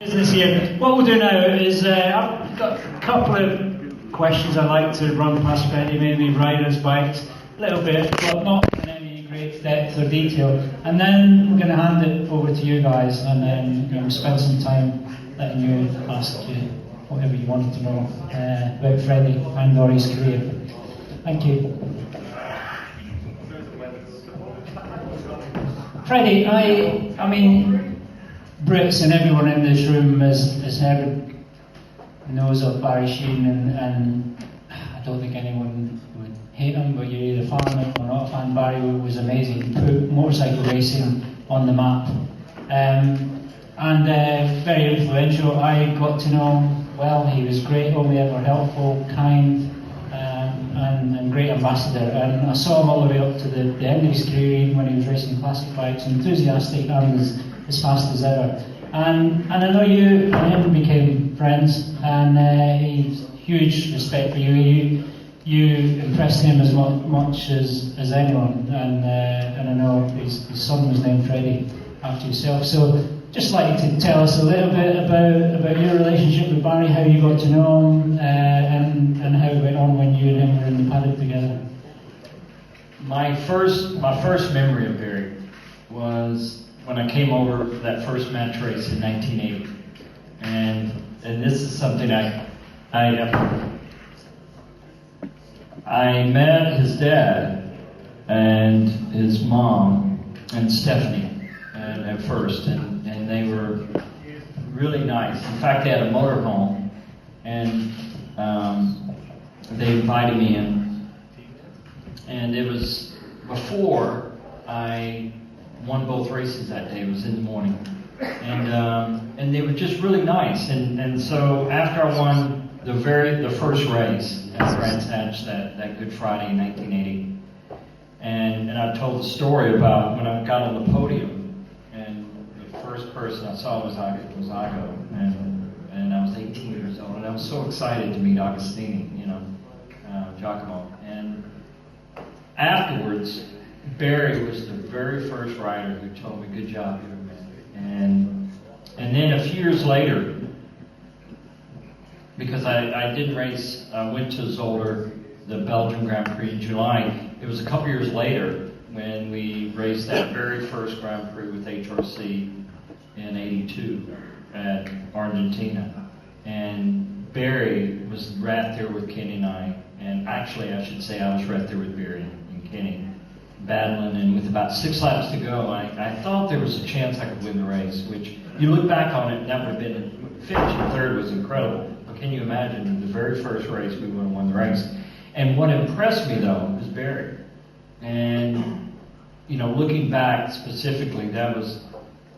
Business here. What we'll do now is I've got a couple of questions I'd like to run past Freddie, maybe riders' bikes, a little bit, but not in any great depth or detail. And then we're going to hand it over to you guys, and then spend some time letting you ask you whatever you wanted to know about Freddie and or his career. Thank you. Freddie, I mean, Brits and everyone in this room has heard, knows of Barry Sheehan, and I don't think anyone would hate him, but you're either a fan or not a fan. Barry was amazing. He put motorcycle racing on the map, and very influential. I got to know him well. He was great, only ever helpful, kind, and great ambassador. And I saw him all the way up to the end of his career, even when he was racing classic bikes, enthusiastic and as fast as ever. And I know you and him became friends, and he's huge respect for you. You impressed him as much as anyone, and I know his son was named Freddie after yourself. So just like you to tell us a little bit about your relationship with Barry, how you got to know him, and how it went on when you and him were in the paddock together. My first memory of Barry was when I came over for that first match race in 1980, and this is something I met his dad and his mom and Stephanie at first, and they were really nice. In fact, they had a motorhome, and they invited me in, and it was before I won both races that day. It was in the morning, and they were just really nice. And so after I won the first race at Brands Hatch that Good Friday in 1980, and I told the story about when I got on the podium, and the first person I saw was Igo, and I was 18 years old, and I was so excited to meet Agostini, Giacomo, and afterwards, Barry was the very first rider who told me, "Good job, you're a man." And then a few years later, because I didn't race, I went to Zolder, the Belgian Grand Prix in July. It was a couple years later when we raced that very first Grand Prix with HRC in '82 at Argentina. And Barry was right there with Kenny and I. And actually, I should say I was right there with Barry and Kenny, battling, and with about 6 laps to go, I thought there was a chance I could win the race, which you look back on it, and that would have been, finishing third was incredible. But can you imagine the very first race we would have won the race? And what impressed me though was Barry. And, looking back specifically, that was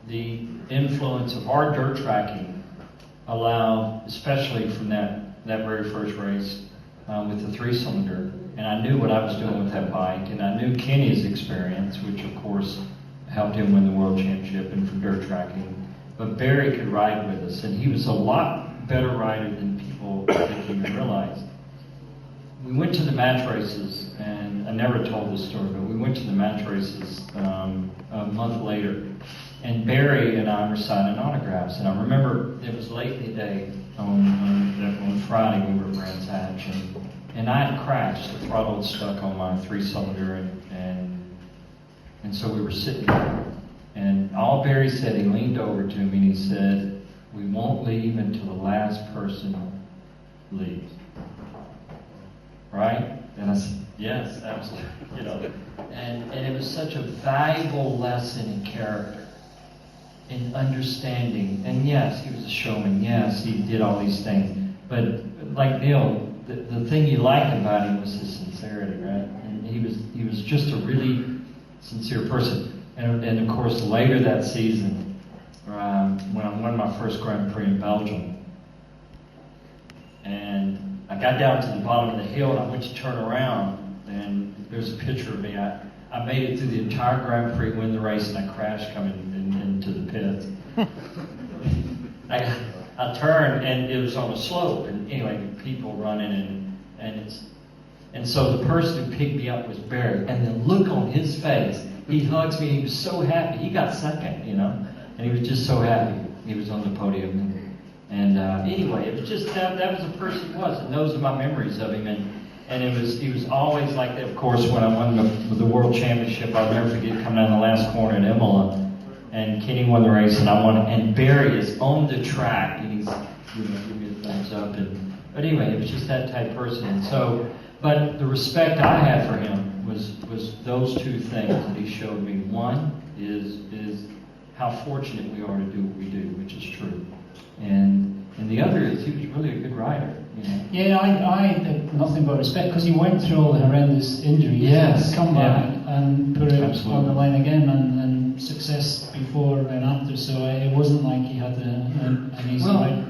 the influence of our dirt tracking allowed, especially from that very first race with the 3-cylinder. And I knew what I was doing with that bike, and I knew Kenny's experience, which of course helped him win the world championship and for dirt tracking. But Barry could ride with us, and he was a lot better rider than people think even realize. We went to the match races, and I never told this story, but we went to the match races a month later, and Barry and I were signing autographs. And I remember it was late in the day on Friday. We were at Brands Hatch, and I had crashed. The throttle had stuck on my 3-cylinder, and so we were sitting there. And all Barry said, he leaned over to me and he said, "We won't leave until the last person leaves." Right? And I said, "Yes, absolutely." And it was such a valuable lesson in character, in understanding. And yes, he was a showman. Yes, he did all these things. But like Neil, the thing you liked about him was his sincerity, right? And he was just a really sincere person. And of course, later that season, when I won my first Grand Prix in Belgium, and I got down to the bottom of the hill, and I went to turn around, and there's a picture of me. I made it through the entire Grand Prix, win the race, and I crashed coming into the pit. I turned, and it was on a slope, and anyway, people running, and so the person who picked me up was Barry, and the look on his face, he hugs me, he was so happy. He got second, and he was just so happy. He was on the podium, and anyway, it was just that was the person he was, and those are my memories of him. And he was always like that. Of course, when I won the World Championship, I'll never forget coming down the last corner at Imola, and Kenny won the race, and I won, and Barry is on the track, and he's giving me a thumbs up. But anyway, it was just that type of person. And so, but the respect I had for him was those two things that he showed me. One is how fortunate we are to do what we do, which is true, and the other is he was really a good rider. Yeah, I had nothing but respect because he went through all the horrendous injuries. Yes, come back and put it Absolutely. on the line again, and success before and after. So it wasn't like he had an easy ride.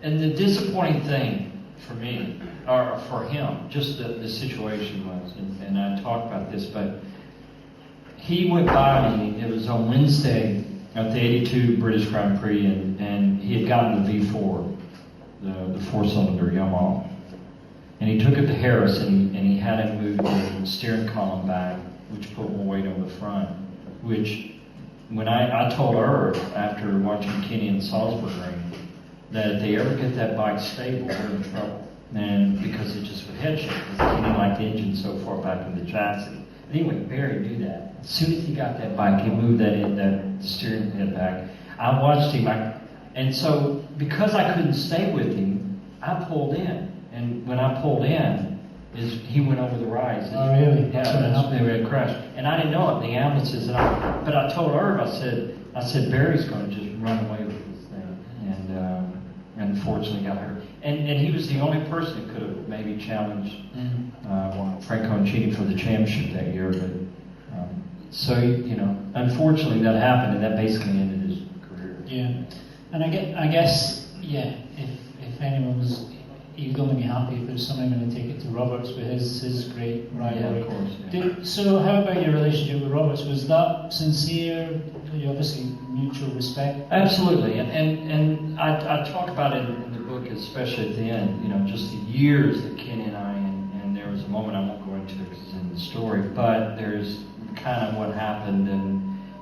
And the disappointing thing for me, or for him, just the situation was, and I talked about this, but he went by me. It was on Wednesday at the '82 British Grand Prix, and he had gotten the V4. The four-cylinder Yamaha, and he took it to Harris, and he had him move the steering column back, which put more weight on the front. Which, when I told Irv after watching Kenny and Salzburg ring, that if they ever get that bike stable, they're in trouble, and because it just would head shake, because Kenny liked the engine so far back in the chassis. Anyway, Barry knew that. As soon as he got that bike, he moved that steering head back. I watched him. And so, because I couldn't stay with him, I pulled in. And when I pulled in, he went over the rise. Oh, really? Yeah, they had crashed. And I didn't know it, the ambulances. But I told Irv, I said, Barry's going to just run away with this thing. And unfortunately got hurt. And he was the only person that could have maybe challenged Franco Ncini for the championship that year. But so, unfortunately that happened, and that basically ended his career. Yeah. And I guess, if anyone was, you'd only be happy if there's somebody going to take it to Roberts with his great rivalry. Yeah, of course. Yeah. So how about your relationship with Roberts? Was that sincere? You obviously mutual respect. Absolutely, and I talk about it in the book, especially at the end. Just the years that Kenny and I, and there was a moment I won't go into because it's in the story, but there's kind of what happened,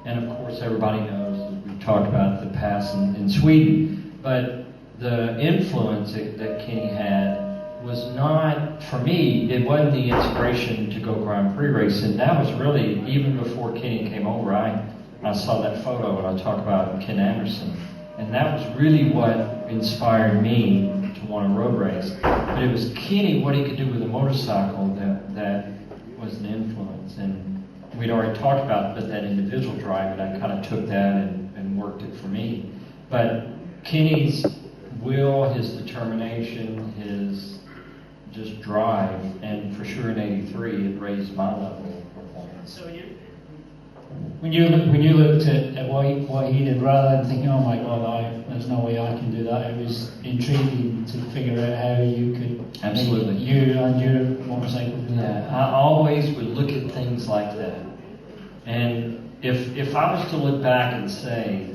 and of course everybody knows. Talked about the past in Sweden, but the influence that Kenny had was not, for me, it wasn't the inspiration to go Grand Prix racing. That was really, even before Kenny came over, I saw that photo and I talk about Ken Anderson, and that was really what inspired me to want to road race. But it was Kenny, what he could do with a motorcycle that was an influence. And we'd already talked about that individual drive, and I kind of took that and worked it for me. But Kenny's will, his determination, his just drive, and for sure in '83 it raised my level of performance. So when you looked at what he did, rather than thinking, oh my God, there's no way I can do that, it was intriguing to figure out how you could Absolutely. You and your motorcycle do that. I always would look at things like that. And if I was to look back and say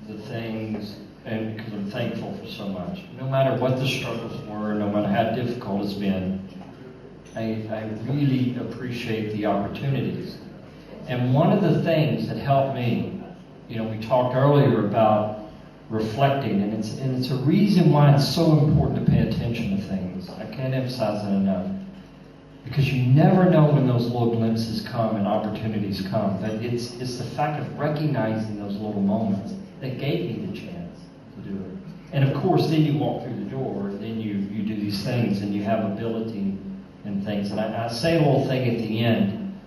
the things, and because I'm thankful for so much, no matter what the struggles were, no matter how difficult it's been, I really appreciate the opportunities. And one of the things that helped me, we talked earlier about reflecting, and it's a reason why it's so important to pay attention to things. I can't emphasize that enough. Because you never know when those little glimpses come and opportunities come. But it's the fact of recognizing those little moments that gave me the chance to do it. And of course, then you walk through the door, and then you do these things, and you have ability and things. And I say a little thing at the end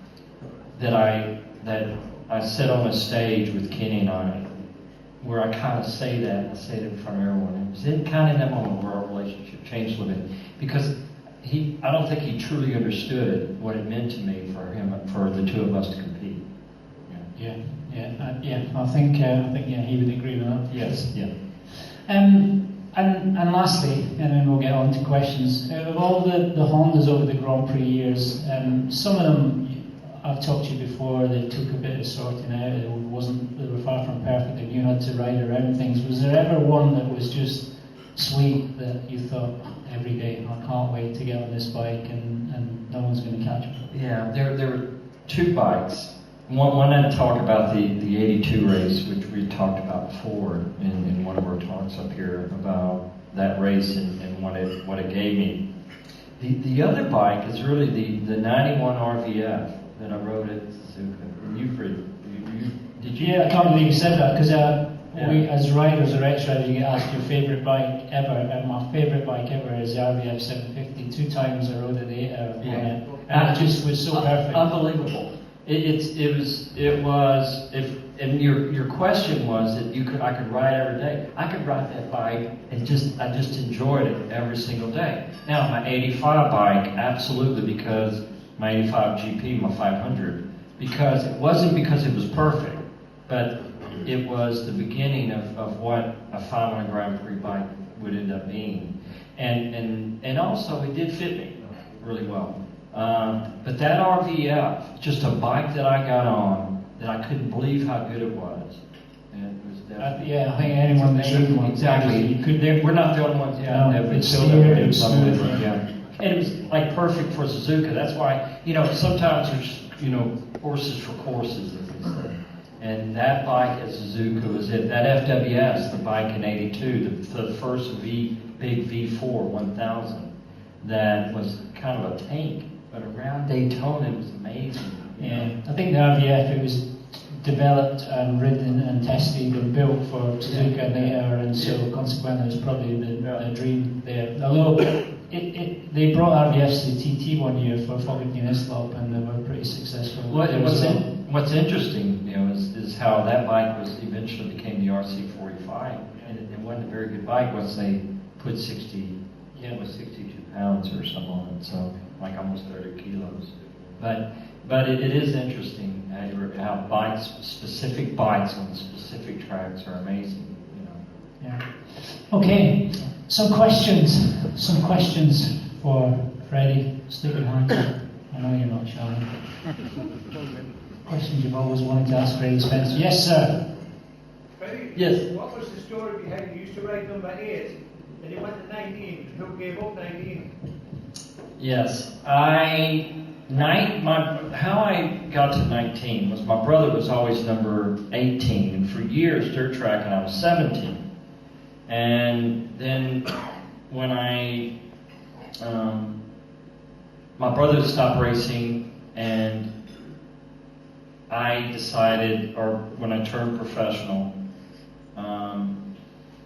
that I said on a stage with Kenny and I, where I kind of say that, I say it in front of everyone. It was kind of in that moment where our relationship changed a little bit. Because I don't think he truly understood what it meant to me for the two of us to compete. Yeah. I think he would agree with that. Yes. Yeah. And lastly, and then we'll get on to questions. Out of all the Hondas over the Grand Prix years, some of them I've talked to you before. They took a bit of sorting out. They were far from perfect, and you had to ride around things. Was there ever one that was just sweet that you thought, every day, I can't wait to get on this bike and no one's going to catch me? Yeah, there were two bikes One to talk about the 82 race, which we talked about before in one of our talks up here about that race and what it gave me. The other bike is really the 91 RVF that I rode at Suzuka. And you've ridden. Did you? Yeah, I can't believe you said that, because we, as riders or ex-riders, you get asked your favourite bike ever, and my favourite bike ever is the RVF 750. 2 times I rode it 8 hours on it, and it just was so perfect. Unbelievable. It was and your question was that I could ride every day. I could ride that bike and I just enjoyed it every single day. Now my 85 bike, absolutely, because my 85 GP, my 500, because it wasn't because it was perfect, but it was the beginning of what a 500 Grand Prix bike would end up being, and also it did fit me really well. But that RVF, just a bike that I got on, that I couldn't believe how good it was. And it was definitely, I think anyone that should one. Exactly. We're not the only ones. Yeah, that it's feel smooth, that way. it's smooth. Yeah. And it was like perfect for Suzuka. That's why, sometimes there's, horses for courses, as they say. And that bike at Suzuka was it. That FWS, the bike in 82, the first big V4 1000, that was kind of a tank. But around Daytona, it was amazing. Yeah, I think the RVF, it was developed and ridden and tested and built for Suzuka later, and so consequently it was probably the dream there. Although they brought RVFs to the TT one year for Foggerty Islop, and they were pretty successful. What's interesting, is how that bike was eventually became the RC45, and it wasn't a very good bike once they put 62 pounds or something on it, so like almost 30 kilos. But it is interesting how specific bikes on specific tracks are amazing. Yeah. Okay. Some questions for Freddie. Stick it hard. I know you're not shy. Questions you've always wanted to ask Freddie Spencer. Yes, sir. Freddie, yes. What was the story behind you used to ride number 8 and you went to 19? Who gave up 19? Yes, how I got to 19 was my brother was always number 18, and for years dirt track, and I was 17. And then when my brother stopped racing, and I decided, or when I turned professional,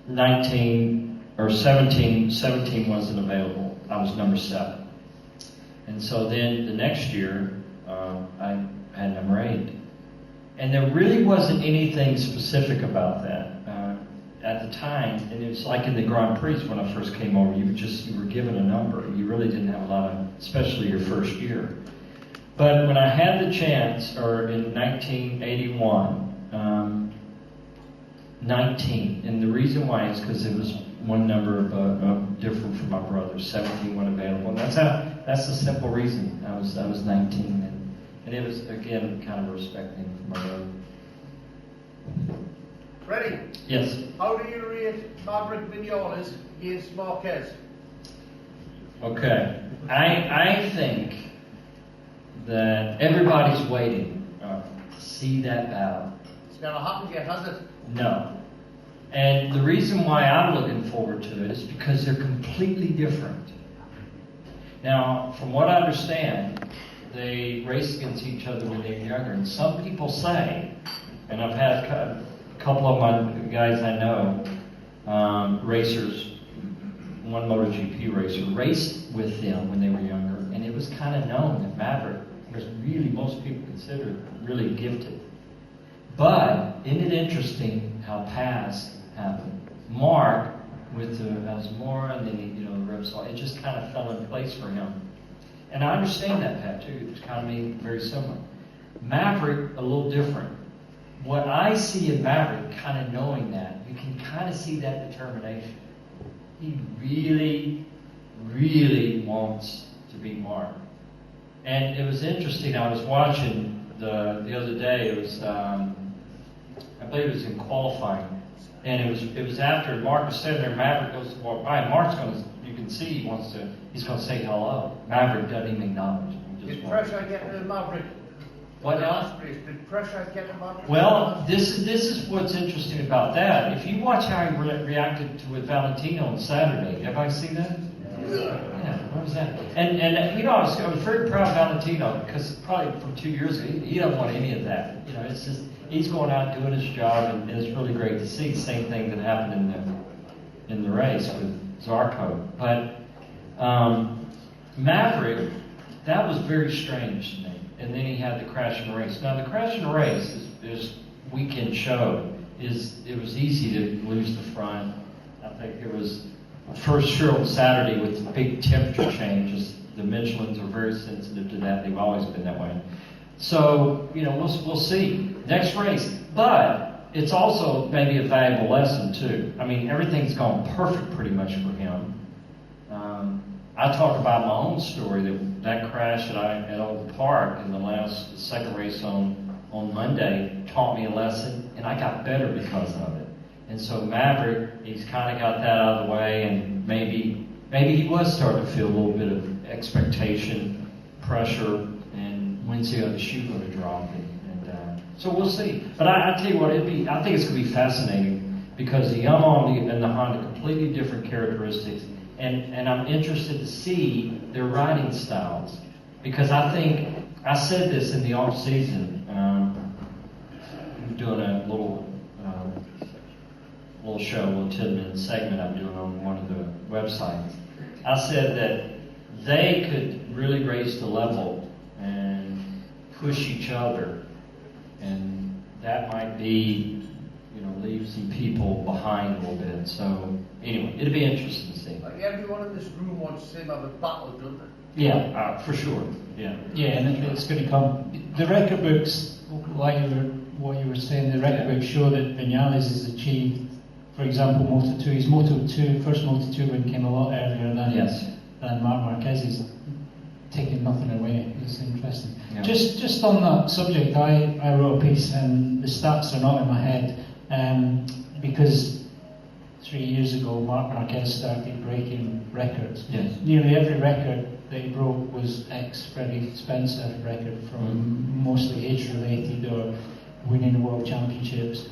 19 or 17 wasn't available. I was number 7. And so then the next year, I had number 8. And there really wasn't anything specific about that at the time. And it was like in the Grand Prix when I first came over, you were given a number. You really didn't have a lot of, especially your first year. But when I had the chance, or in 1981, 19, and the reason why is because it was one number different from my brother. 17 wasn't available, and that's the simple reason. I was 19, and it was again kind of a respect thing for my brother. Freddie, Yes. how do you rate Maverick Vignoles against Marquez? Okay, I think that everybody's waiting to see that battle. It's never happened yet, has it? No. And the reason why I'm looking forward to it is because they're completely different. Now, from what I understand, they race against each other when they're younger. And some people say, and I've had a couple of my guys I know, racers, one MotoGP racer, raced with them when they were younger. And it was kind of known that Maverick was really, most people consider really gifted. But isn't it interesting how past happened? Mark with the Asmora and then the Repsol, it just kind of fell in place for him. And I understand that, Pat, too. It's kind of very similar. Maverick, a little different. What I see in Maverick, kind of knowing that, you can kind of see that determination. He really, really wants to beat Mark. And it was interesting. I was watching the other day. It was I believe it was in qualifying, and it was after Mark was sitting there. Maverick goes to walk by, and Mark's you can see he's going to say hello. Maverick doesn't even acknowledge him. Is pressure getting in Maverick? What The now? last race, did pressure get him up? Well, this is what's interesting about that. If you watch how he reacted with Valentino on Saturday, everybody seen that? Yeah, what was that? And you know, I was very proud of Valentino because probably from 2 years ago, he doesn't want any of that. You know, it's just he's going out doing his job, and it's really great to see. Same thing that happened in the race with Zarco, but Maverick, that was very strange to me. And then he had the crash in the race. Now the crash in the race is weekend show. It was easy to lose the front. I think it was first show on Saturday with the big temperature changes. The Michelins are very sensitive to that. They've always been that way. So, you know, we'll see. Next race. But it's also maybe a valuable lesson, too. I mean, everything's gone perfect pretty much for him. I talk about my own story, that crash at Old Park in the second race on Monday taught me a lesson, and I got better because of it. And so Maverick, he's kind of got that out of the way, and maybe he was starting to feel a little bit of expectation, pressure, and when's the shoe going to drop? So we'll see. But I tell you what, I think it's going to be fascinating because the Yamaha and the Honda completely different characteristics, and I'm interested to see their riding styles because I said this in the off season. I'm doing a little show, a little 10-minute segment I'm doing on one of the websites. I said that they could really raise the level and push each other, and that might be, leave some people behind a little bit. So anyway, it'll be interesting to see. Like everyone in this room wants to see him have a battle, don't they? Yeah, for sure. Yeah. Yeah, and it's going to come. The record books, what you were saying, the record books show that Vinales has achieved, for example, Moto2. His first Moto2 win came a lot earlier than Marc Marquez's, taking nothing away. It's interesting. Yeah. Just on that subject, I wrote a piece, and the stats are not in my head, because 3 years ago Marc Marquez started breaking records. Yes. Nearly every record that he broke was ex-Freddie Spencer record, from mostly age-related or winning world championships.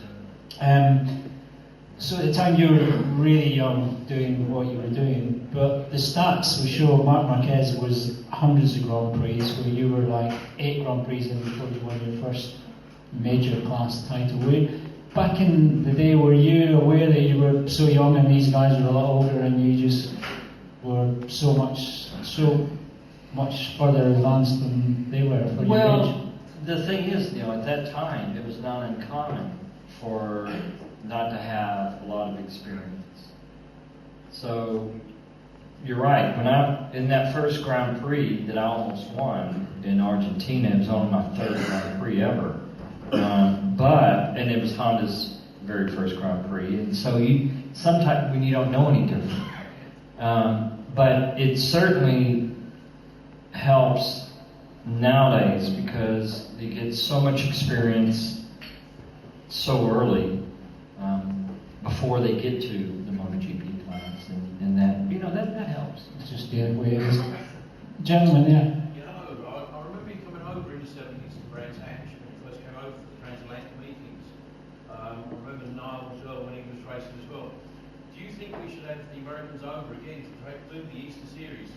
So at the time you were really young doing what you were doing, but the stats will show Marc Marquez was hundreds of Grand Prix, where you were like 8 Grand Prix in before you won your first major class title. Back in the day, were you aware that you were so young and these guys were a lot older and you just were so much further advanced than they were for your age? The thing is, at that time, it was not uncommon for not to have a lot of experience. So, you're right. When in that first Grand Prix that I almost won in Argentina, it was only my 3rd Grand Prix ever. And it was Honda's very first Grand Prix. And so sometimes when you don't know any different. But it certainly helps nowadays because you get so much experience so early before they get to the MotoGP class, and that helps. It's just the way it is. Gentlemen, yeah. I remember you coming over in the 70s to Brands Hatch when you first came over for the transatlantic meetings. I remember Niall as well when he was racing as well. Do you think we should have the Americans over again to do the Easter Series?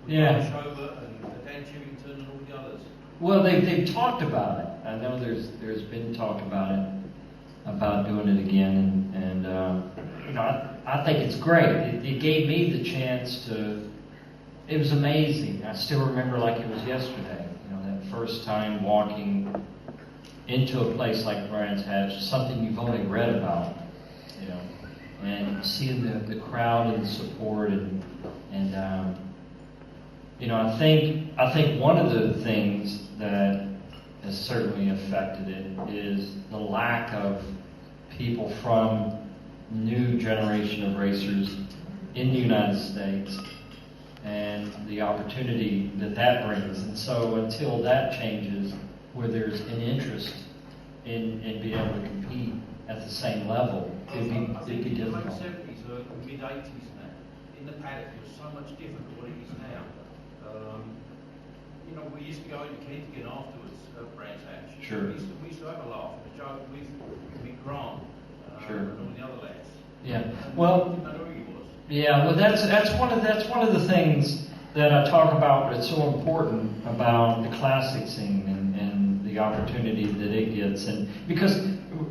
Yeah. Schober and Dan Chivington and all the others. Well, they've talked about it. I know there's been talk about it, about doing it again, and I think it's great. It gave me the chance to. It was amazing. I still remember like it was yesterday. That first time walking into a place like Brands Hatch, something you've only read about, and seeing the crowd and the support and I think one of the things that has certainly affected it is the lack of people from new generation of racers in the United States and the opportunity that brings. And so until that changes, where there's an interest in being able to compete at the same level, it'd be difficult. I think the late 70s or mid 80s now, in the paddock, it was so much different than what it is now. you know, we used to go into Keynesian afterwards at Brands Hatch. Sure. We used to have a laugh and a joke with Grant Sure. and all the other lads. Yeah. Well, I know who he was. yeah. Well, that's one of the things that I talk about. That's so important about the classic scene and the opportunity that it gets, and because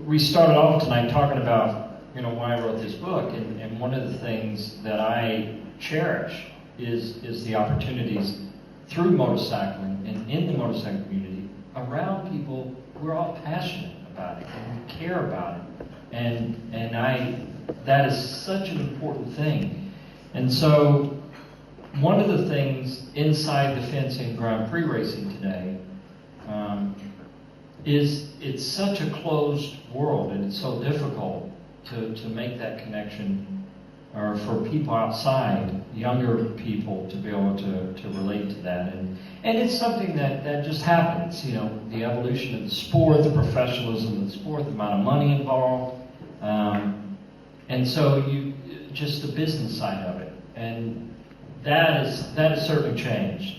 we started off tonight talking about, you know, why I wrote this book, and one of the things that I cherish is the opportunities through motorcycling and in the motorcycle community around people who are all passionate about it and who care about it. And that is such an important thing. And so one of the things inside the fence in Grand Prix racing today is it's such a closed world, and it's so difficult to make that connection, or for people outside, younger people, to be able to relate to that. And it's something that just happens, you know, the evolution of the sport, the professionalism of the sport, the amount of money involved. And so just the business side of it. And that has certainly changed.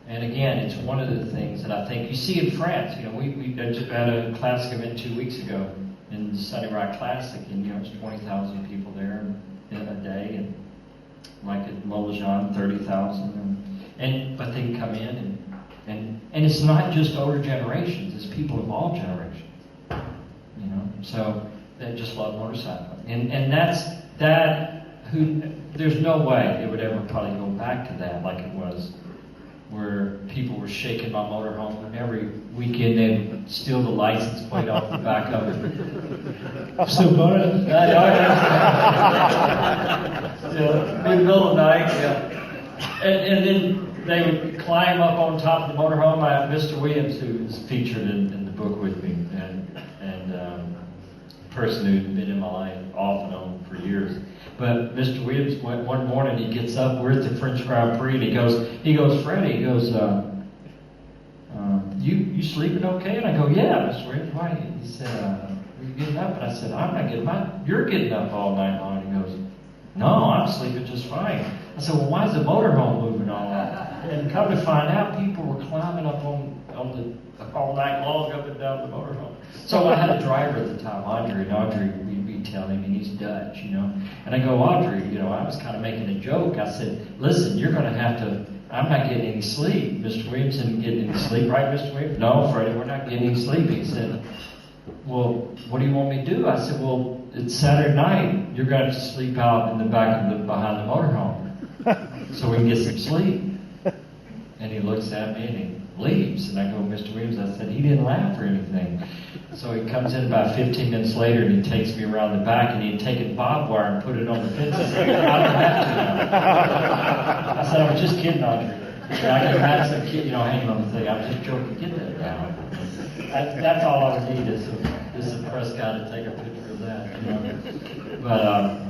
And again, it's one of the things that I think you see in France. You know, we just had a classic event 2 weeks ago in the Sunny Rock Classic, and you know, it's 20,000 people there in a day, and like at Montlejean, 30,000, but they can come in and it's not just older generations; it's people of all generations. You know, so they just love motorcycling, and there's no way it would ever probably go back to that like it was, where people were shaking my motorhome, and every weekend they would steal the license plate off the back of it. Still got it? Yeah, in the middle of the night, yeah. And then they would climb up on top of the motorhome. I have Mr. Williams, who is featured in the book with me, and a person who's been in my life off and on for years. But Mr. Williams, one morning he gets up, we're at the French Grand Prix, and he goes, Freddie, you sleeping okay? And I go, yeah, Mr. Williams, why? He said, are you getting up? And I said, I'm not getting up. You're getting up all night long. And he goes, no, I'm sleeping just fine. I said, well, why is the motorhome moving all night? And come to find out, people were climbing up on the all night long up and down the motorhome. So I had a driver at the time, Audrey, and Audrey, we'd tell him, and he's Dutch, you know. And I go, Audrey, you know, I was kind of making a joke. I said, listen, you're going to have to, I'm not getting any sleep. Mr. Williams isn't getting any sleep, right, Mr. Williams? No, Freddie, we're not getting any sleep. He said, well, what do you want me to do? I said, well, it's Saturday night. You're going to have to sleep out in the back of behind the motorhome so we can get some sleep. And he looks at me and he leaves. And I go, Mr. Williams, I said, he didn't laugh or anything. So he comes in about 15 minutes later and he takes me around the back, and he'd taken barbed wire and put it on the fence. I said, I don't have to now. I said, I was just kidding, Audrey. I can imagine some kid, you know, hanging on the thing. I was just joking. Get that down. That's all I would need is a press guy to take a picture of that, you know.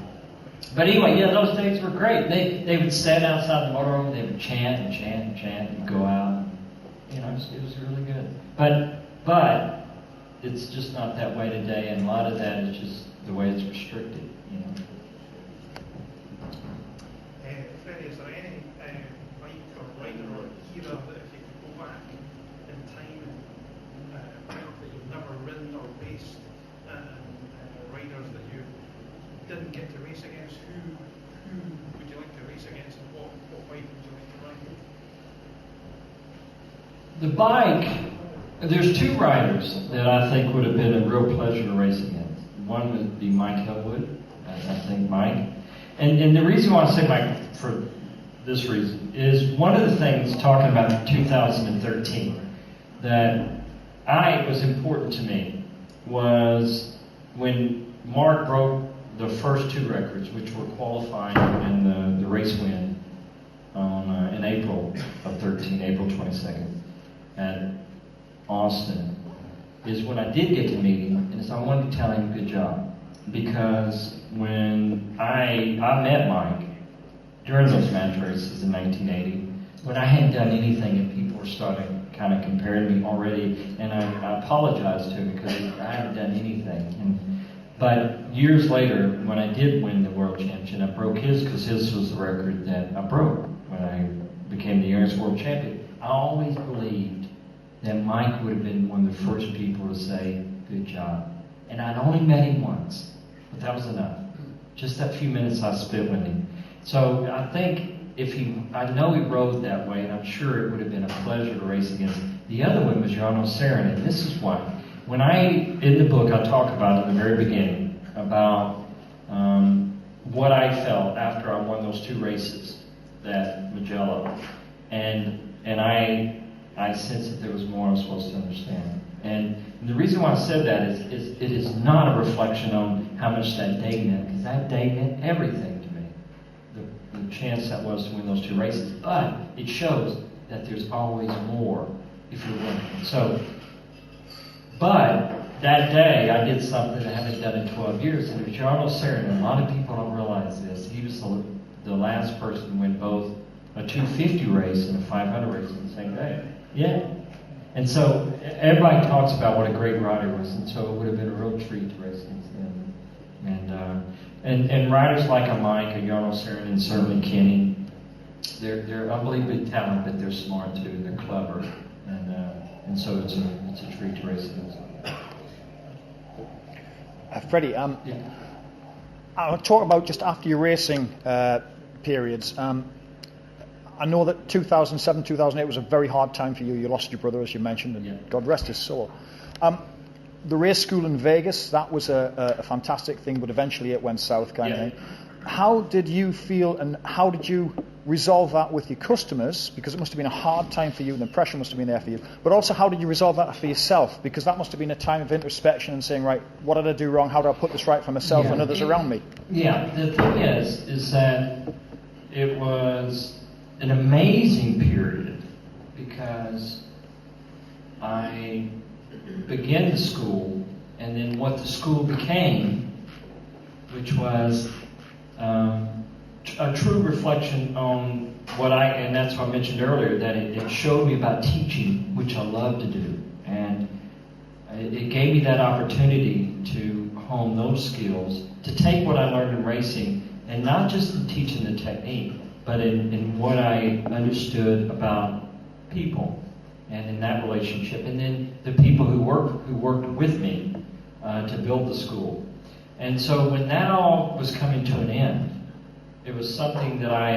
But anyway, yeah, those days were great. They would stand outside the motorhome, they would chant and chant and chant and go out. You know, it was really good. But it's just not that way today, and a lot of that is just the way it's restricted, you know. Freddie, is there any bike or rider or era that if you could go back in time and bike that you've never ridden or raced, riders that you didn't get to race against, who would you like to race against, and what bike would you like to ride? The bike, there's two riders that I think would have been a real pleasure to race against. One would be Mike Hillwood. I think Mike. And the reason why I say Mike, for this reason, is one of the things talking about 2013 that was important to me was when Mark broke the first two records, which were qualifying in the race win in April of 13, April 22nd at Austin, is when I did get to meet him, and so I wanted to tell him good job, because when I met Mike during those match races in 1980, when I hadn't done anything and people were starting kind of comparing me already, and I apologized to him because I hadn't done anything. But years later, when I did win the world championship, I broke his, because his was the record that I broke when I became the youngest world champion. I always believed that Mike would have been one of the first people to say, good job. And I'd only met him once, but that was enough. Just that few minutes I spent with him. So I think I know he rode that way, and I'm sure it would have been a pleasure to race against him. The other one was Jarno Sarin, and this is why. In the book, I talk about in the very beginning about what I felt after I won those 2 races, that Mugello, and I sensed that there was more I was supposed to understand. And the reason why I said that is it is not a reflection on how much that day meant, because that day meant everything to me. The chance that was to win those 2 races, but it shows that there's always more if you're winning. But that day I did something I haven't done in 12 years, and it was Jarno Sarin. A lot of people don't realize this. He was the last person to win both a 250 race and a 500 race on the same day. Yeah. And so everybody talks about what a great rider was, and so it would have been a real treat to race against him. And riders like a Mike, a Jarno Sarin, and certainly Kenny, they're unbelievably talented, but they're smart too. They're clever, and so it's a treat to race against them. Freddie, Yeah. I'll talk about just after your racing periods. I know that 2007, 2008 was a very hard time for you. You lost your brother, as you mentioned, and Yeah. God rest his soul. The race school in Vegas, that was a fantastic thing, but eventually it went south kind of thing. How did you feel, and how did you resolve that with your customers? Because it must have been a hard time for you, and the pressure must have been there for you. But also, how did you resolve that for yourself? Because that must have been a time of introspection and saying, right, what did I do wrong? How do I put this right for myself and others around me? Yeah, the thing is that it was an amazing period because I began the school, and then what the school became, which was a true reflection on what and that's what I mentioned earlier, that it showed me about teaching, which I love to do. And it gave me that opportunity to hone those skills, to take what I learned in racing, and not just in teaching the technique, but in what I understood about people and in that relationship. And then the people who worked with me to build the school. And so when that all was coming to an end, it was something that I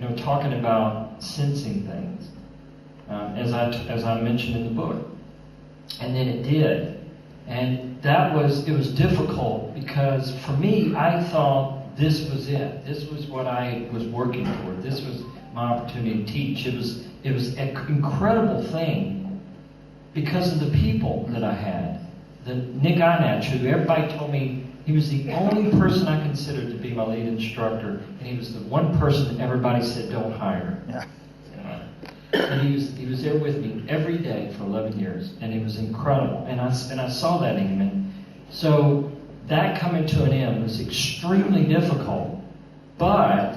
had, talking about sensing things, as I mentioned in the book. And then it did. And it was difficult because for me, I thought this was it. This was what I was working toward. This was my opportunity to teach. It was an incredible thing because of the people that I had. The Nick Inach, who everybody told me he was the only person I considered to be my lead instructor, and he was the one person that everybody said don't hire. Yeah. And he was there with me every day for 11 years, and it was incredible. And I saw that in him. And so that coming to an end was extremely difficult, but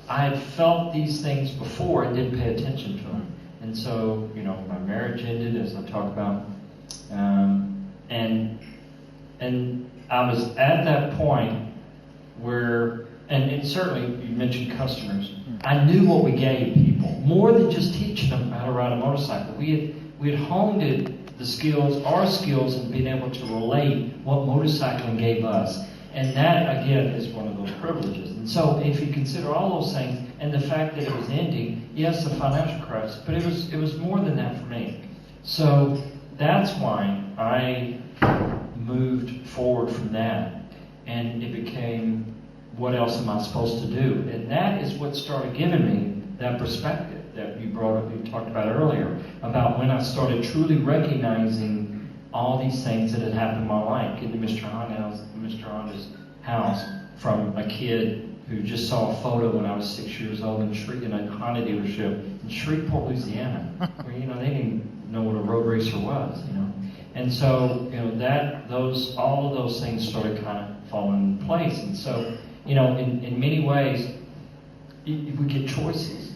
I had felt these things before and didn't pay attention to them. And so, my marriage ended, as I talk about, and I was at that point where, and certainly you mentioned customers, I knew what we gave people, more than just teaching them how to ride a motorcycle. We had honed our skills and being able to relate what motorcycling gave us. And that, again, is one of those privileges. And so if you consider all those things, and the fact that it was ending, yes, the financial crisis, but it was more than that for me. So that's why I moved forward from that, and it became, what else am I supposed to do? And that is what started giving me that perspective that you talked about earlier, about when I started truly recognizing all these things that had happened in my life, getting to Mr. Honda's house from a kid who just saw a photo when I was 6 years old in a Honda dealership in Shreveport, Louisiana, where they didn't even know what a road racer was, And so, all of those things started kind of falling in place. And so, in many ways, we get choices.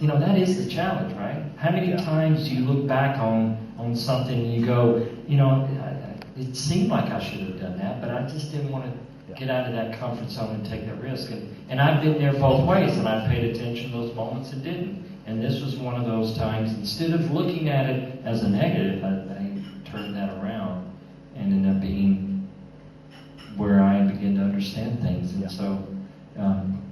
That is the challenge, right? How many times do you look back on something and you go, it seemed like I should have done that, but I just didn't want to get out of that comfort zone and take that risk. And I've been there both ways, and I paid attention to those moments and didn't. And this was one of those times, instead of looking at it as a negative, I turned that around and ended up being where I began to understand things. And so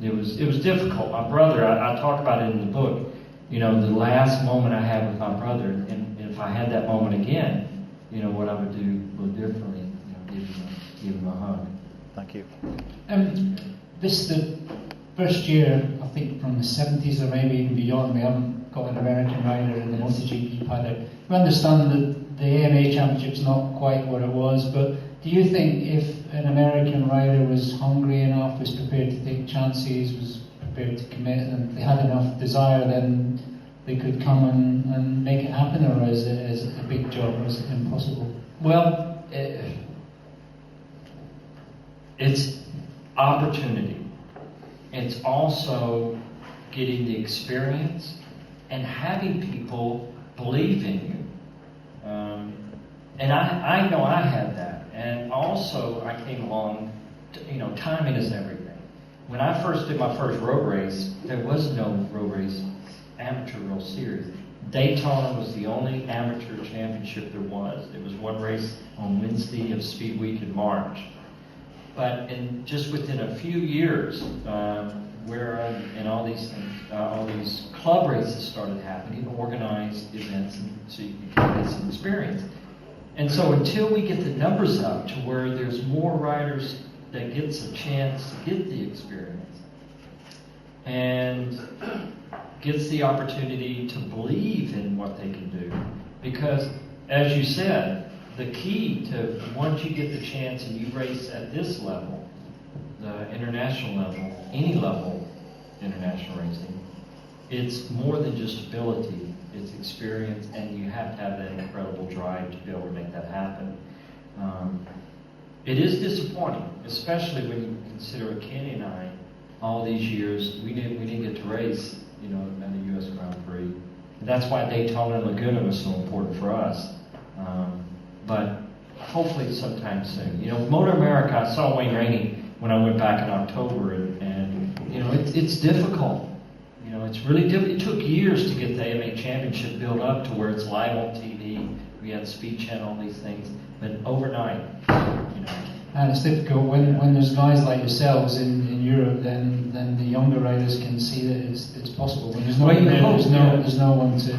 it was difficult. My brother, I talk about it in the book, the last moment I had with my brother, and if I had that moment again, what I would do a little differently, give him a hug. Thank you. This is the first year, I think, from the 70s or maybe even beyond. We haven't got an American rider in the MotoGP paddock. We understand that the AMA Championship's not quite what it was, but do you think if an American rider was hungry enough, was prepared to take chances, was prepared to commit, and they had enough desire, then they could come and make it happen, or is it a big job, or is it impossible? Well, it's opportunity. It's also getting the experience and having people believe in you. And I know I had that. And also I came along, timing is everything. When I first did my first road race, there was no road race amateur real series. Daytona was the only amateur championship there was. There was one race on Wednesday of Speed Week in March. But just within a few years, and all these things, all these club races started happening, organized events, and so you can get some experience. And so until we get the numbers up to where there's more riders that gets a chance to get the experience and gets the opportunity to believe in what they can do, because as you said, the key to once you get the chance and you race at this level, the international level, any level international racing, it's more than just ability, it's experience, and you have to have that incredible drive to be able to make that happen. It is disappointing, especially when you consider Kenny and I, all these years, we didn't get to race, at the U.S. Grand Prix. And that's why Daytona and Laguna was so important for us. But hopefully sometime soon. Motor America, I saw Wayne Rainey when I went back in October, and it's difficult. It's really difficult. It took years to get the AMA Championship built up to where it's live on TV. We had Speed Channel, all these things. But overnight, And it's difficult when there's guys like yourselves in Europe, then the younger riders can see that it's possible. When there's no one there, there's no one to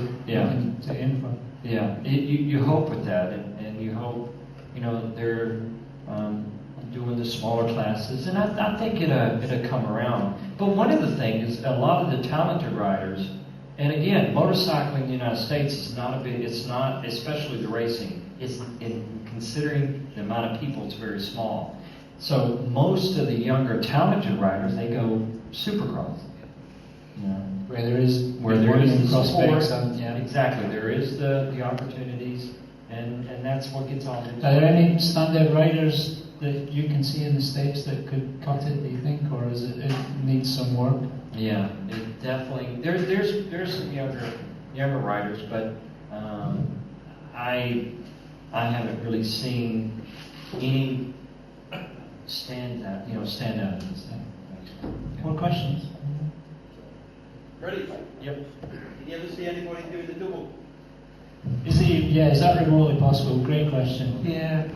aim for. Yeah, you hope with that, and you hope, they're doing the smaller classes, and I think it'll come around. But one of the things is a lot of the talented riders, and again, motorcycling in the United States is it's not, especially the racing, it's considering the amount of people, it's very small. So most of the younger talented riders, they go supercross. Where there is prospects, and exactly. There is the opportunities, and that's what gets all. Are there any standout riders that you can see in the States that could cut it? Do you think, or is it needs some work? Yeah, it definitely. There's some younger riders, but I haven't really seen any stand out. More questions? Freddie, Yep. did you ever see anybody doing the double? Is that remotely possible? Great question. Yeah,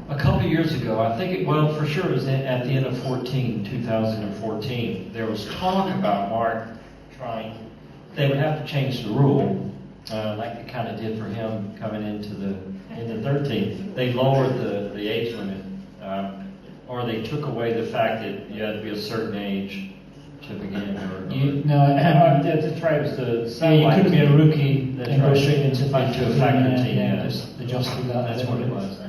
a couple of years ago, I think for sure it was at the end of 2014, there was talk about Mark they would have to change the rule, like they kind of did for him coming into the 13th. They lowered the age limit, or they took away the fact that you had to be a certain age to begin. The tribes, you couldn't be a rookie and go straight into faculty. Just adjusted that. That's what it was.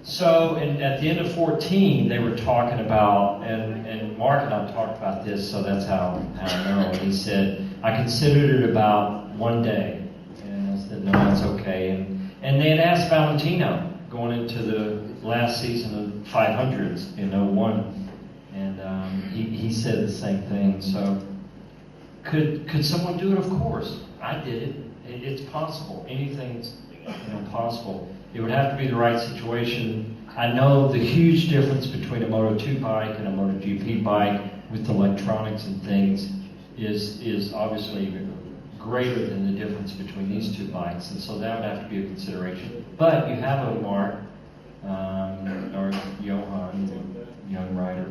So, at the end of 14, they were talking about, and Mark and I talked about this, so that's how I know. And he said, I considered it about one day. And I said, no, that's okay. And they had asked Valentino going into the last season of 500s in 01. And he said the same thing. So, could someone do it? Of course. I did it. It's possible. Anything's possible. It would have to be the right situation. I know the huge difference between a Moto2 bike and a MotoGP bike with electronics and things. is obviously greater than the difference between these two bikes, and so that would have to be a consideration. But you have a Mark or Johan, the young rider,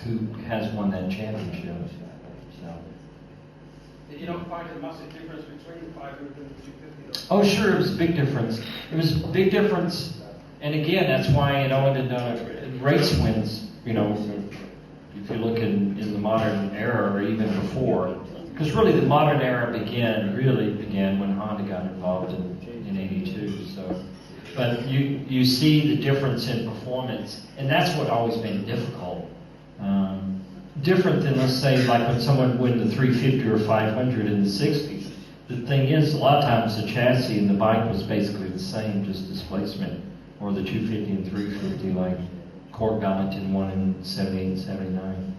who has won that championship. So. Did you not find a massive difference between the 500 and the 250? Oh, sure, it was a big difference. It was a big difference, and again, that's why race wins. You know, if you look in the modern era or even before, because really the modern era really began when Honda got involved in '82. So, but you see the difference in performance, and that's what always been difficult. Different than, let's say, like when someone win the 350 or 500 in the 60s. The thing is, a lot of times the chassis and the bike was basically the same, just displacement, or the 250 and 350, like Cork Valentin won in 78 and 79.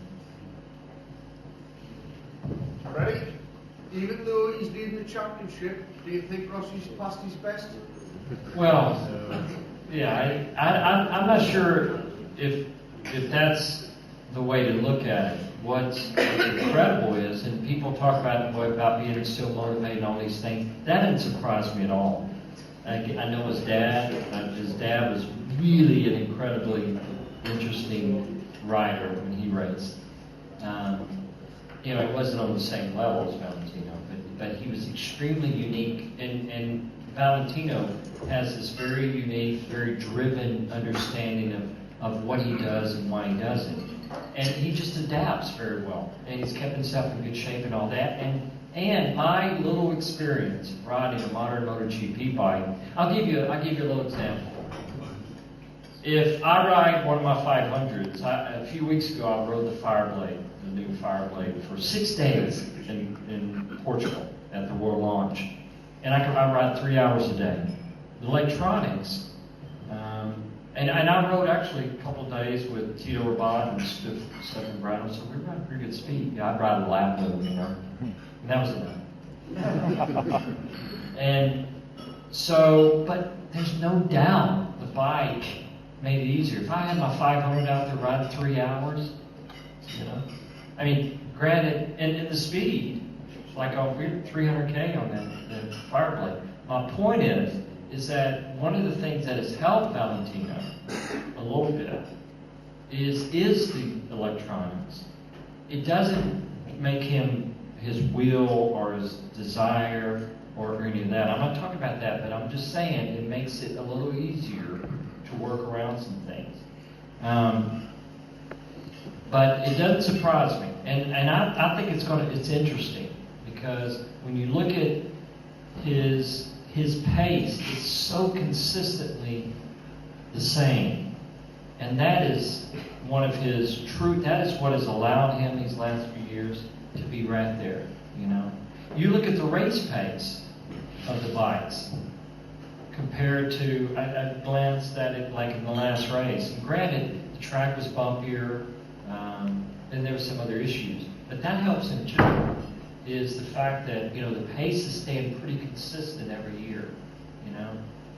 Freddie, even though he's leading the championship, do you think Rossi's past his best? Well, yeah, I'm not sure if that's the way to look at it. What's incredible is, and people talk about being still motivated and all these things, that didn't surprise me at all. I know his dad was really an incredibly interesting rider when he raced. It wasn't on the same level as Valentino, but he was extremely unique, and Valentino has this very unique, very driven understanding of what he does and why he does it. And he just adapts very well. And he's kept himself in good shape and all that. And my little experience riding a modern MotoGP bike, I'll give you a little example. If I ride one of my 500s, a few weeks ago I rode the new Fireblade, for 6 days in Portugal at the World Launch. And I ride 3 hours a day. The electronics, and I rode actually a couple of days with Tito Rabat and Stefan Brano, so we were riding pretty good speed. Yeah, I'd ride a lap with him, and that was enough. And so, but there's no doubt the bike made it easier. If I had my 500 out there riding 3 hours, I mean, granted, and the speed, like we're 300K on that Fireblade. My point is that one of the things that has helped Valentino a little bit is the electronics. It doesn't make him his will or his desire or any of that. I'm not talking about that, but I'm just saying it makes it a little easier to work around some things. But it doesn't surprise me, and I think it's interesting, because when you look at his pace, it's so consistently the same, and that is one of his truth. That is what has allowed him these last few years to be right there. You look at the race pace of the bikes compared to, I glanced at it like in the last race. And granted, the track was bumpier, and there were some other issues, but that helps him too. Is the fact that the pace is staying pretty consistent every year,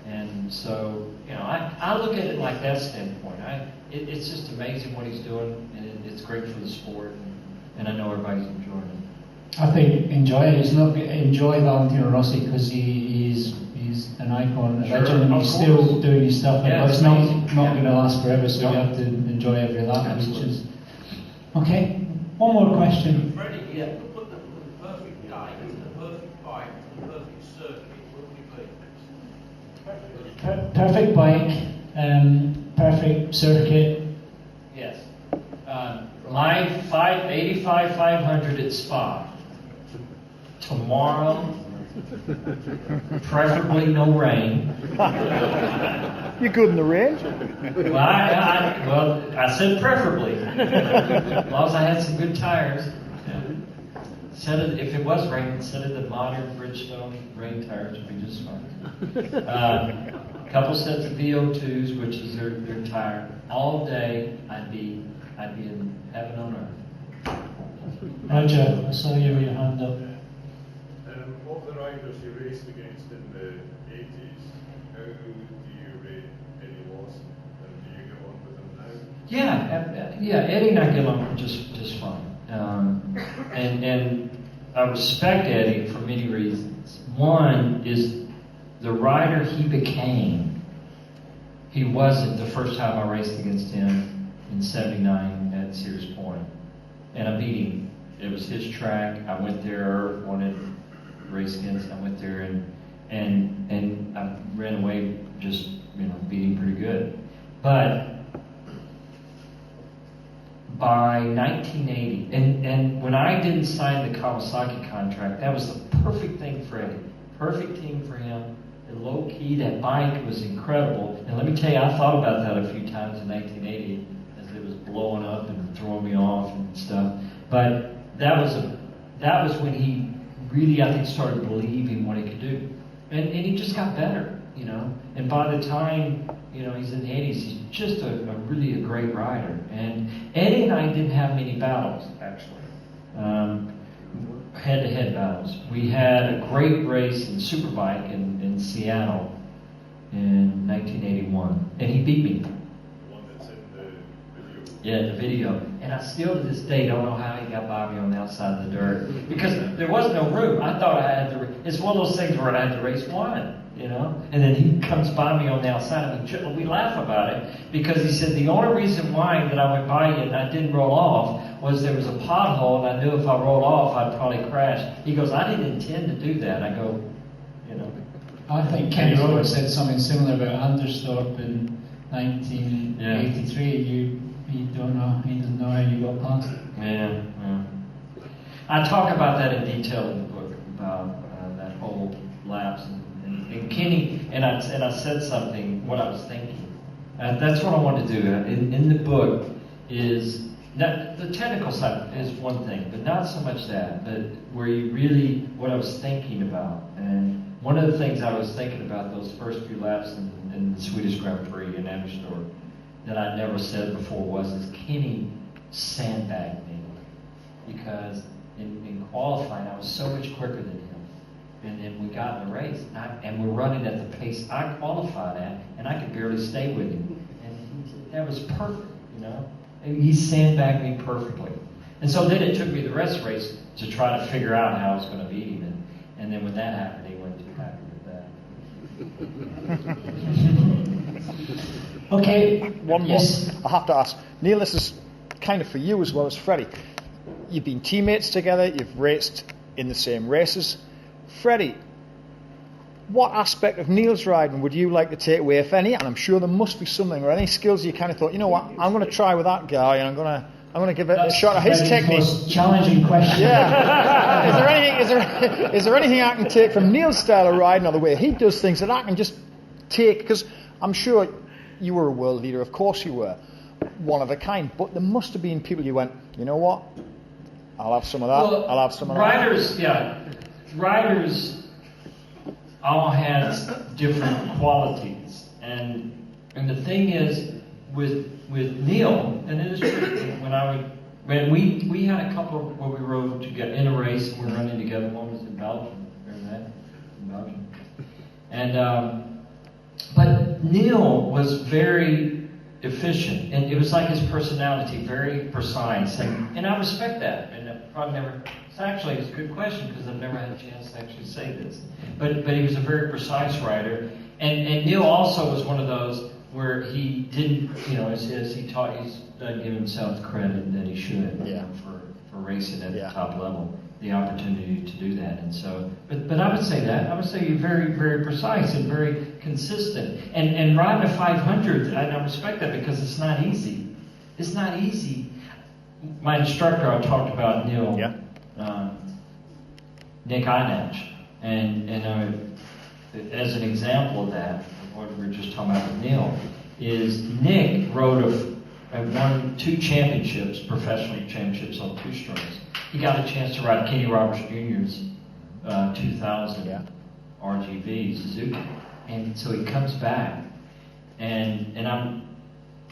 and so I look at it like that standpoint. It's just amazing what he's doing, and it's great for the sport, and I know everybody's enjoying it. I think enjoy Valentino Rossi, because he's an icon, a legend, and he's still doing his stuff. Yeah, but it's not going to last forever, so you have to enjoy every lap. Absolutely. Okay. One more question. Freddie, yeah, put the perfect day, the perfect bike, the perfect circuit, what would it be? Perfect bike, perfect circuit. Yes. My 85 500 at Spa. Tomorrow, preferably no rain. You're good in the rain. Well, I said preferably. As long as I had some good tires. If it was raining, instead of the modern Bridgestone rain tires, would be just fine. A couple sets of VO2s, which is their tire. All day, I'd be in heaven on earth. Roger, I saw you with your hand up. Of the riders you raced against in the 80s, how do you rate Eddie Lawson, and do you get on with him now? Yeah, Eddie and I get along just fine. And I respect Eddie for many reasons. One is the rider he became. He wasn't the first time I raced against him in '79 at Sears Point, and I beat him. It was his track. I went there, wanted to race against him. I went there and I ran away, just beat him pretty good. But by 1980, and when I didn't sign the Kawasaki contract, that was the perfect thing for Eddie. Perfect team for him. And low key, that bike was incredible. And let me tell you, I thought about that a few times in 1980 as it was blowing up and throwing me off and stuff. But that was when he really, I think, started believing what he could do. And he just got better, And by the time, he's in the 80s, he's just a really great rider. And Eddie and I didn't have many battles, actually. Head-to-head battles. We had a great race in Superbike in Seattle in 1981. And he beat me. The one that's in the video. Yeah, the video. And I still to this day don't know how he got by me on the outside of the dirt. Because there was no room. I thought I had to. It's one of those things where I had to race one, And then he comes by me on the outside. And we laugh about it because he said the only reason why that I went by you and I didn't roll off was there was a pothole and I knew if I rolled off I'd probably crash. He goes, I didn't intend to do that. I go, I think Kenny Roberts said something similar about Anderstorp in 1983. He doesn't know how you got past it. Yeah. I talk about that in detail in the book about that whole lapse and Kenny and I said something what I was thinking. That's what I want to do in the book is not, the technical side is one thing, but not so much that, but where you really what I was thinking about. And one of the things I was thinking about those first few laps in the Swedish Grand Prix in Anderstorp that I never said before was Kenny sandbagged me because in qualifying I was so much quicker than him. And then we got in the race, and we're running at the pace I qualified at, and I could barely stay with him. And that was perfect, He sandbagged me perfectly. And so then it took me the rest of the race to try to figure out how I was going to beat him. And then when that happened, he wasn't too happy with that. Okay. One more. Yes. I have to ask. Neil, this is kind of for you as well as Freddie. You've been teammates together. You've raced in the same races. Freddie, what aspect of Neil's riding would you like to take away, if any? And I'm sure there must be something or any skills you kind of thought, I'm going to try with that guy, and I'm going to give it a shot at his technique. Most challenging question. Yeah. Is there anything I can take from Neil's style of riding or the way he does things that I can just take? Because I'm sure you were a world leader. Of course you were. One of a kind. But there must have been people you went, you know what? I'll have some of that. Well, I'll have some of that. Riders all had different qualities. And the thing is, with Neil, and it is true, when we had a couple where we rode together in a race and we were running together. One was in Belgium, remember that? In Belgium. And but Neil was very efficient, and it was like his personality, very precise, and I respect that. And I probably never. Actually, it's a good question because I've never had a chance to actually say this. But he was a very precise rider, and Neil also was one of those where he didn't, as he taught, he doesn't give himself the credit that he should for racing at the top level, the opportunity to do that. And so, but I would say that. I would say you're very, very precise and very consistent. And riding a 500, and I respect that because it's not easy. It's not easy. My instructor, I talked about Neil, Nick Einach, and as an example of that, what we were just talking about with Neil, is Nick won 2 championships, professional championships on 2 strings. He got a chance to ride Kenny Roberts Jr.'s 2000 RGV Suzuki, and so he comes back, and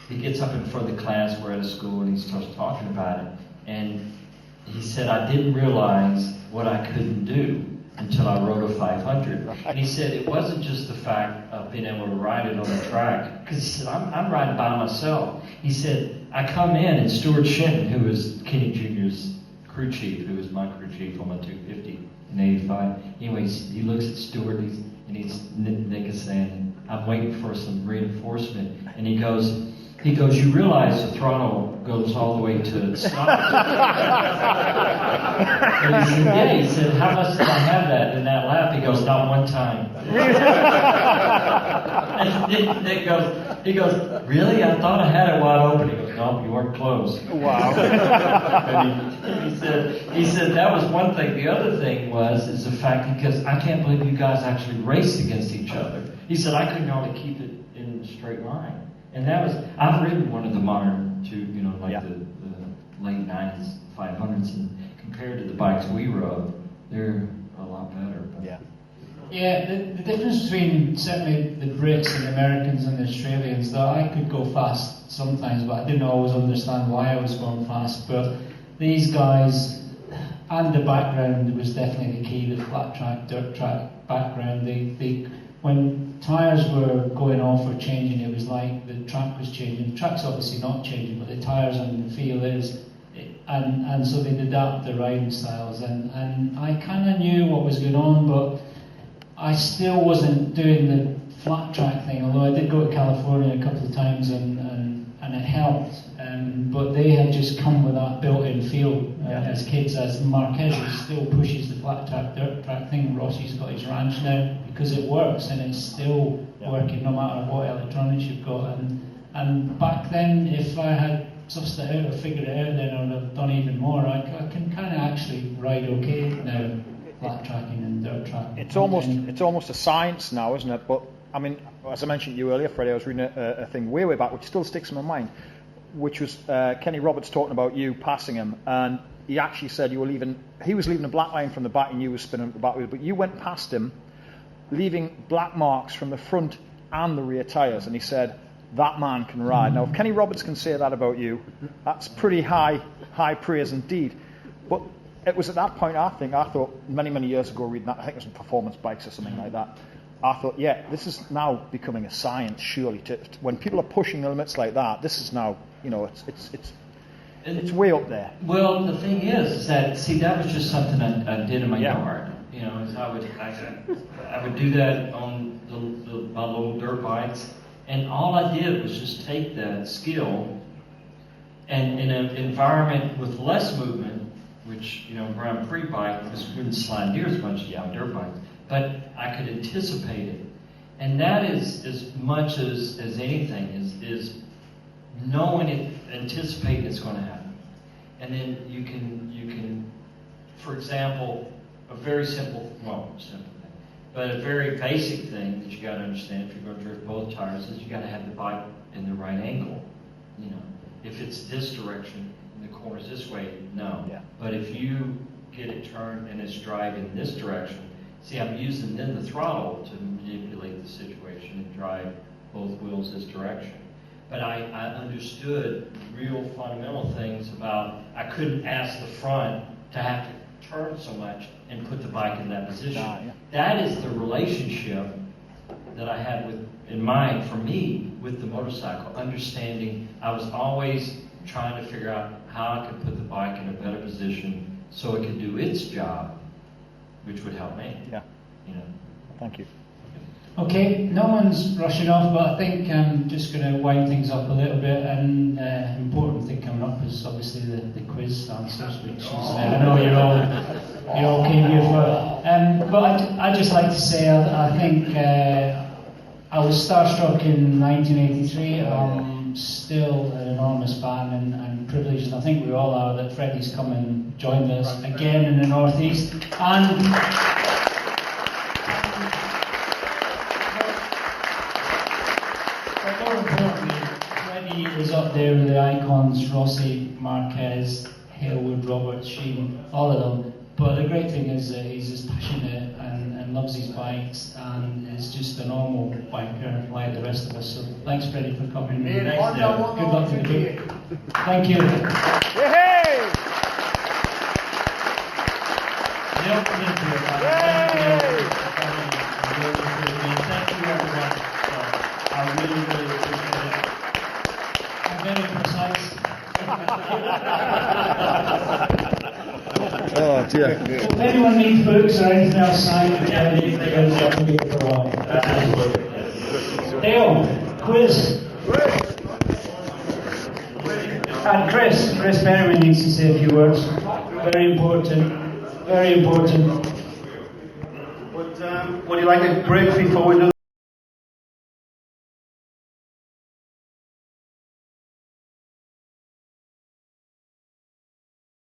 he gets up in front of the class. We're at a school, and he starts talking about it, and he said, I didn't realize what I couldn't do until I rode a 500. And he said it wasn't just the fact of being able to ride it on the track, because he said, I'm riding by myself. He said, I come in, and Stuart Shin, who was Kenny Jr.'s crew chief, who was my crew chief on my 250 in '85. Anyways, he looks at Stuart and he's Nick is saying, "I'm waiting for some reinforcement," and he goes, "You realize the throttle goes all the way to stop?" And he said, "Yeah." He said, "How much did I have that in that lap?" He goes, "Not one time." And Nick goes, "Really? I thought I had it wide open." He goes, "No, you weren't close." Wow. And he said that was one thing. The other thing is the fact, because I can't believe you guys actually raced against each other. He said, I couldn't hardly keep it in a straight line. And I've ridden one of the modern the late 90s 500s, and compared to the bikes we rode, they're a lot better. Yeah. Yeah, the difference between certainly the Brits and the Americans and the Australians, that I could go fast sometimes, but I didn't always understand why I was going fast. But these guys, and the background was definitely the key, the flat track, dirt track background. When tyres were going off or changing, it was like the track was changing. The track's obviously not changing, but the tyres and the feel is. And so they'd adapt their riding styles. And I kind of knew what was going on, but I still wasn't doing the flat track thing, although I did go to California a couple of times and it helped. But they had just come with that built-in feel as kids. As Marquez still pushes the flat track, dirt track thing. Rossi's got his ranch now because it works, and it's still working no matter what electronics you've got. And back then, if I had sussed it out or figured it out, then I would have done even more. I can kind of actually ride okay now. Flat tracking and dirt tracking. It's almost a science now, isn't it? But I mean, as I mentioned to you earlier, Freddie, I was reading a thing way back, which still sticks in my mind, which was Kenny Roberts talking about you passing him, and he actually said he was leaving a black line from the back, and you were spinning the back wheel, but you went past him, leaving black marks from the front and the rear tyres, and he said, that man can ride. Now, if Kenny Roberts can say that about you, that's pretty high praise indeed. But it was at that point, I thought many years ago, reading that, I think it was in Performance Bikes or something like that, I thought, yeah, this is now becoming a science, surely. When people are pushing the limits like that, this is now, it's way up there. Well, the thing is that, that was just something I did in my yard. Is I would do that on my little dirt bikes, and all I did was just take that skill, and in an environment with less movement, which, Grand Prix bike, this wouldn't slide near as much as dirt bikes, but I could anticipate it. And that is as much as anything, is knowing it, anticipating it's going to happen. And then you can, for example, a very simple thing, but a very basic thing that you got to understand if you're going to drift both tires is you got to have the bike in the right angle. If it's this direction, the corner's this way, no. Yeah. But if you get it turned and it's driving this direction, I'm using then the throttle to manipulate the situation and drive both wheels this direction. But I understood real fundamental things about, I couldn't ask the front to have to turn so much and put the bike in that position. That is the relationship that I had in mind for me with the motorcycle, understanding I was always trying to figure out how I could put the bike in a better position so it could do its job, which would help me. Yeah. Thank you. Okay, no one's rushing off, but I think I'm just going to wind things up a little bit. And important thing coming up is obviously the quiz answers, which is I know you're all came here for. But I'd just like to say I think I was starstruck in 1983. I'm still an enormous fan and privileged, and I think we all are, that Freddie's come and joined us again in the Northeast. And more importantly, Freddie is up there with the icons, Rossi, Marquez, Hailwood, Roberts, Sheen, all of them. But the great thing is that he's just passionate and loves his bikes and is just a normal biker like the rest of us. So thanks, Freddie, for coming. Good luck to the group. Thank you. Yay! Thank you, everyone. I really appreciate it. I'm very precise. correct, yeah. If anyone needs books or anything else signed, they're going to have to give it for a while. Dale, quiz. And Chris Merriman needs to say a few words. Very important. Very important. Would you like a break before we do